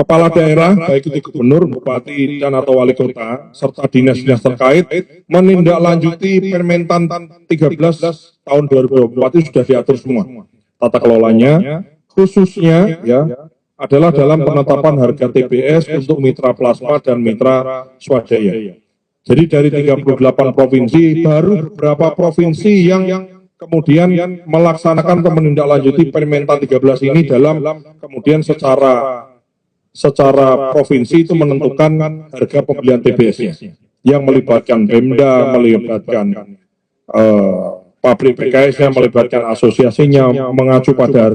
kepala daerah, baik itu gubernur, bupati, dan atau wali kota, serta dinas-dinas terkait, menindaklanjuti Permentan 13 tahun 2024 itu sudah diatur semua. Tata kelolanya, khususnya ya adalah dalam penetapan harga TBS untuk mitra plasma dan mitra swadaya. Jadi dari 38 provinsi, baru beberapa provinsi yang kemudian melaksanakan atau menindaklanjuti Permentan 13 ini dalam kemudian secara provinsi itu menentukan harga pembelian TBS-nya yang melibatkan Pemda, melibatkan pabrik PKS-nya, melibatkan asosiasinya, mengacu pada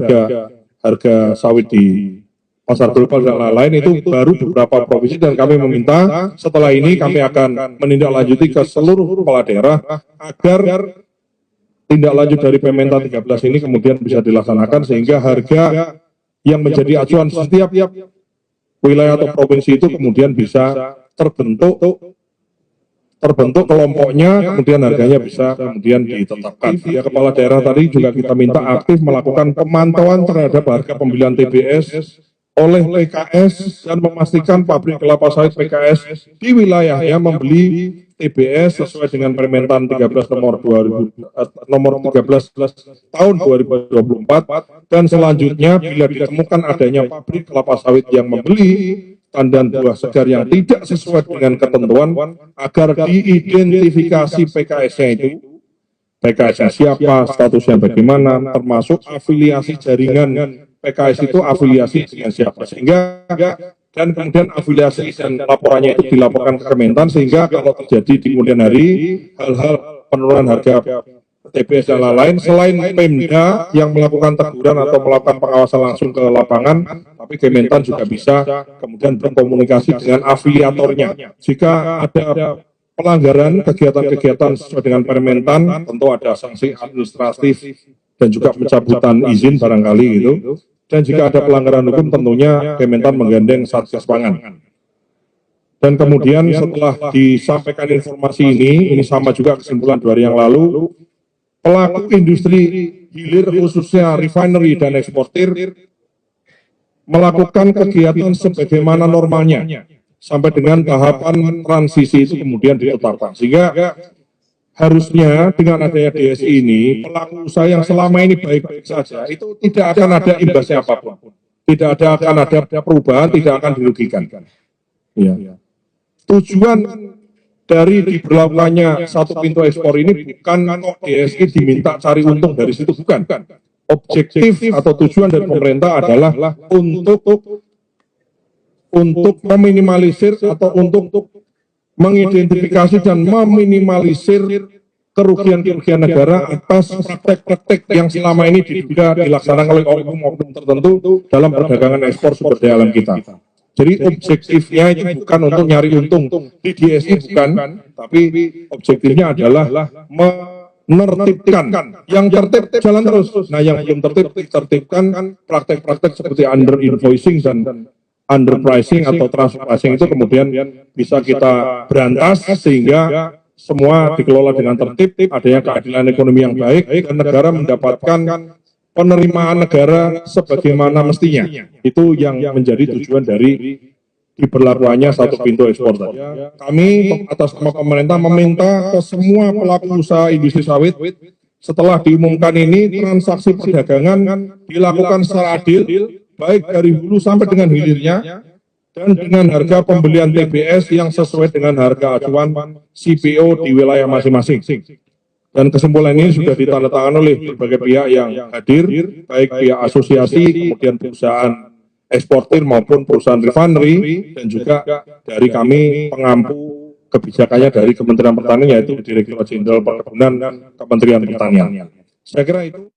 harga sawit di pasar global dan lain-lain. Itu baru beberapa provinsi, dan kami meminta setelah ini kami akan menindaklanjuti ke seluruh kepala daerah agar tindak lanjut dari Permentan 13 ini kemudian bisa dilaksanakan sehingga harga yang menjadi acuan setiap wilayah atau provinsi itu kemudian bisa terbentuk kelompoknya, kemudian harganya bisa kemudian ditetapkan. Ya, kepala daerah tadi juga kita minta aktif melakukan pemantauan terhadap harga pembelian TBS oleh PKS dan memastikan pabrik kelapa sawit PKS di wilayahnya membeli TBS sesuai dengan Permentan 13 nomor 13 tahun 2024, dan selanjutnya bila ditemukan adanya pabrik kelapa sawit yang membeli tandan buah segar yang tidak sesuai dengan ketentuan, agar diidentifikasi PKS-nya itu, PKS-nya siapa, statusnya bagaimana, termasuk afiliasi jaringan PKS itu afiliasi dengan siapa, sehingga dan kemudian afiliasi dan laporannya itu dilaporkan ke Kementan, sehingga kalau terjadi di kemudian hari hal-hal penurunan harga TBS dan lain-lain, selain Pemda yang melakukan teguran atau melakukan pengawasan langsung ke lapangan, tapi Kementan juga bisa kemudian berkomunikasi dengan afiliatornya. Jika ada pelanggaran kegiatan-kegiatan sesuai dengan Permentan, tentu ada sanksi administratif dan juga pencabutan izin barangkali gitu. Dan jika ada pelanggaran hukum, tentunya Kementan menggandeng Satgas Pangan. Dan kemudian setelah disampaikan informasi ini sama juga kesimpulan 2 hari yang lalu, pelaku industri hilir khususnya refinery dan eksportir melakukan kegiatan sebagaimana normalnya sampai dengan tahapan transisi itu kemudian ditetapkan, sehingga harusnya dengan adanya DSI ini, pelaku usaha yang selama ini baik-baik saja, itu tidak akan ada imbasnya apapun. Tidak akan ada perubahan, tidak akan dirugikan. Ya. Tujuan dari diberlakukannya satu pintu ekspor ini bukan kok DSI diminta cari untung dari situ, bukan. Objektif atau tujuan dari pemerintah adalah untuk meminimalisir atau untuk mengidentifikasi dan meminimalisir kerugian-kerugian negara atas praktek-praktek yang selama ini diduga dilaksanakan oleh oknum-oknum tertentu dalam perdagangan ekspor sumber daya alam kita. Jadi objektifnya itu bukan untuk nyari untung di DSI, bukan, tapi objektifnya adalah menertibkan. Yang tertib jalan terus. Nah, yang belum tertib ditertibkan, praktek-praktek seperti under invoicing dan underpricing atau transfer pricing itu kemudian bisa kita berantas sehingga semua dikelola dengan tertib, adanya keadilan ekonomi yang baik, dan negara mendapatkan penerimaan negara sebagaimana mestinya. Itu yang menjadi tujuan dari diberlakukannya satu pintu ekspor tadi. Kami atas nama pemerintah meminta ke semua pelaku usaha industri sawit, setelah diumumkan ini transaksi perdagangan dilakukan secara adil, baik dari hulu sampai dengan hilirnya, dan dengan harga pembelian TBS yang sesuai dengan harga acuan CPO di wilayah masing-masing. Dan kesimpulan ini sudah ditandatangani oleh berbagai pihak yang hadir, baik pihak asosiasi, kemudian perusahaan eksportir maupun perusahaan refinery, dan juga dari kami pengampu kebijakannya dari Kementerian Pertanian, yaitu Direktorat Jenderal Perkebunan Kementerian Pertanian. Saya kira itu.